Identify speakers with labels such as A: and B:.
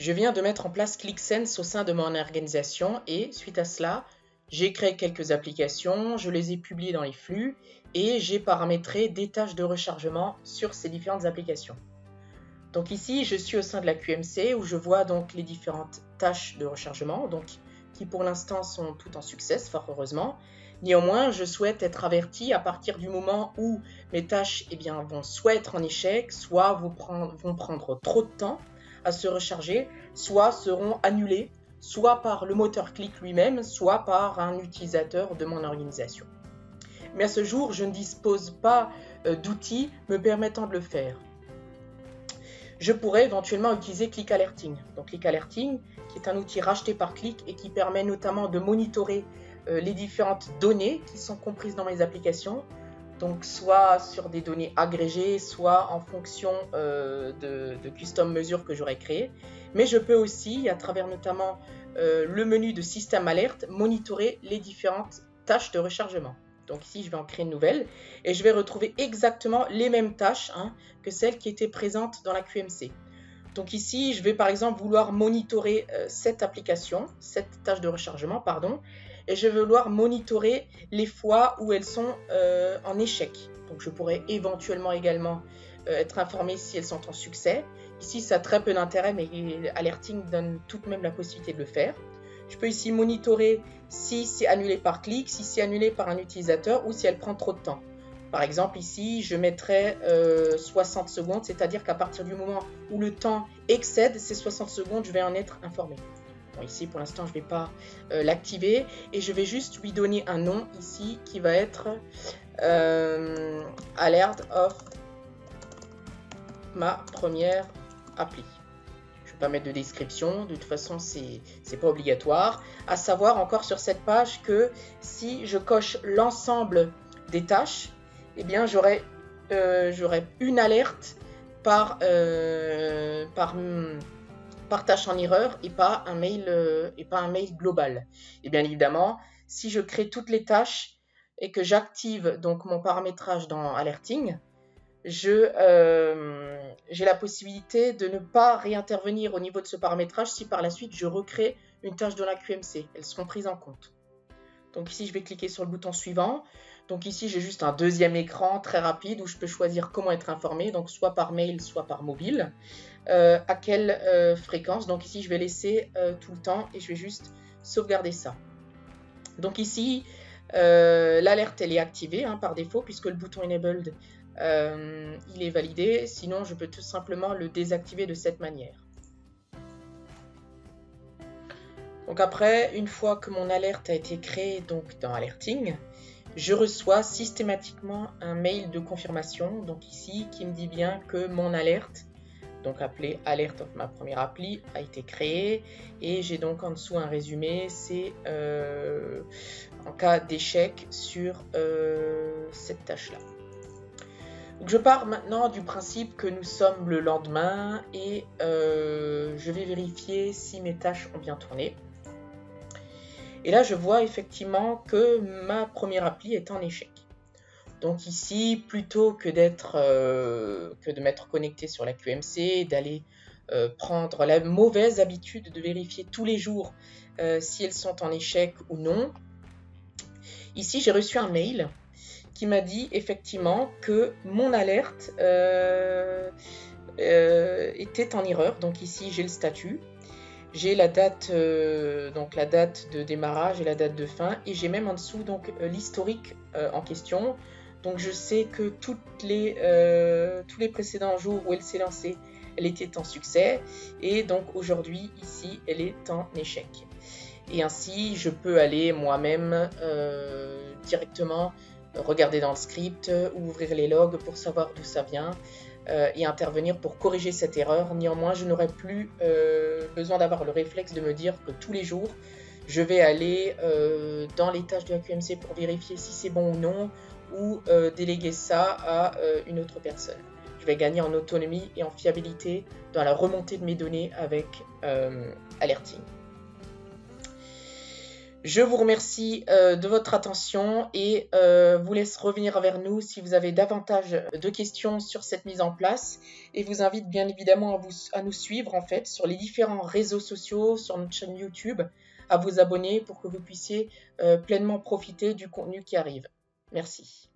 A: je viens de mettre en place ClickSense au sein de mon organisation et suite à cela, j'ai créé quelques applications, je les ai publiées dans les flux et j'ai paramétré des tâches de rechargement sur ces différentes applications. Donc ici, je suis au sein de la QMC où je vois donc les différentes tâches de rechargement, donc qui pour l'instant sont toutes en succès, fort heureusement. Néanmoins, je souhaite être averti à partir du moment où mes tâches vont soit être en échec, soit vont prendre trop de temps à se recharger, soit seront annulées, soit par le moteur Click lui-même, soit par un utilisateur de mon organisation. Mais à ce jour, je ne dispose pas d'outils me permettant de le faire. Je pourrais éventuellement utiliser Click Alerting. Donc Click Alerting, qui est un outil racheté par Click et qui permet notamment de monitorer les différentes données qui sont comprises dans mes applications, donc soit sur des données agrégées, soit en fonction de custom mesures que j'aurais créées. Mais je peux aussi, à travers notamment le menu de système alerte, monitorer les différentes tâches de rechargement. Donc ici, je vais en créer une nouvelle et je vais retrouver exactement les mêmes tâches que celles qui étaient présentes dans la QMC. Donc ici, je vais par exemple vouloir monitorer cette application, cette tâche de rechargement, pardon, et je vais vouloir monitorer les fois où elles sont en échec. Donc je pourrais éventuellement également être informé si elles sont en succès. Ici, ça a très peu d'intérêt, mais Alerting donne tout de même la possibilité de le faire. Je peux ici monitorer si c'est annulé par clic, si c'est annulé par un utilisateur ou si elle prend trop de temps. Par exemple, ici, je mettrai 60 secondes, c'est-à-dire qu'à partir du moment où le temps excède ces 60 secondes, je vais en être informé. Bon, ici, pour l'instant, je ne vais pas l'activer et je vais juste lui donner un nom ici qui va être Alert of ma première appli. Je ne vais pas mettre de description, de toute façon, c'est pas obligatoire. À savoir encore sur cette page que si je coche l'ensemble des tâches, eh bien, j'aurai une alerte par tâche en erreur et pas un mail global. Et bien évidemment, si je crée toutes les tâches et que j'active donc mon paramétrage dans Alerting, j'ai la possibilité de ne pas réintervenir au niveau de ce paramétrage si par la suite je recrée une tâche dans la QMC. Elles seront prises en compte. Donc ici, je vais cliquer sur le bouton suivant. Donc ici, j'ai juste un deuxième écran très rapide où je peux choisir comment être informé, donc soit par mail, soit par mobile. À quelle fréquence. Donc ici, je vais laisser tout le temps et je vais juste sauvegarder ça. Donc ici, l'alerte, elle est activée par défaut puisque le bouton Enabled, il est validé. Sinon, je peux tout simplement le désactiver de cette manière. Donc après, une fois que mon alerte a été créée donc dans Alerting, je reçois systématiquement un mail de confirmation, donc ici, qui me dit bien que mon alerte, donc appelée Alert of ma première appli, a été créée. Et j'ai donc en dessous un résumé, c'est en cas d'échec sur cette tâche-là. Donc je pars maintenant du principe que nous sommes le lendemain et je vais vérifier si mes tâches ont bien tourné. Et là, je vois effectivement que ma première appli est en échec. Donc ici, plutôt que de m'être connecté sur la QMC, d'aller prendre la mauvaise habitude de vérifier tous les jours si elles sont en échec ou non, ici, j'ai reçu un mail qui m'a dit effectivement que mon alerte était en erreur. Donc ici, j'ai le statut. J'ai la date, donc la date de démarrage et la date de fin, et j'ai même en dessous donc l'historique en question. Donc je sais que tous les précédents jours où elle s'est lancée, elle était en succès, et donc aujourd'hui ici, elle est en échec. Et ainsi, je peux aller moi-même directement regarder dans le script ou ouvrir les logs pour savoir d'où ça vient. Et intervenir pour corriger cette erreur. Néanmoins, je n'aurai plus besoin d'avoir le réflexe de me dire que tous les jours, je vais aller dans les tâches de la QMC pour vérifier si c'est bon ou non, ou déléguer ça à une autre personne. Je vais gagner en autonomie et en fiabilité dans la remontée de mes données avec Alerting. Je vous remercie de votre attention et vous laisse revenir vers nous si vous avez davantage de questions sur cette mise en place et vous invite bien évidemment à nous suivre en fait sur les différents réseaux sociaux, sur notre chaîne YouTube, à vous abonner pour que vous puissiez pleinement profiter du contenu qui arrive. Merci.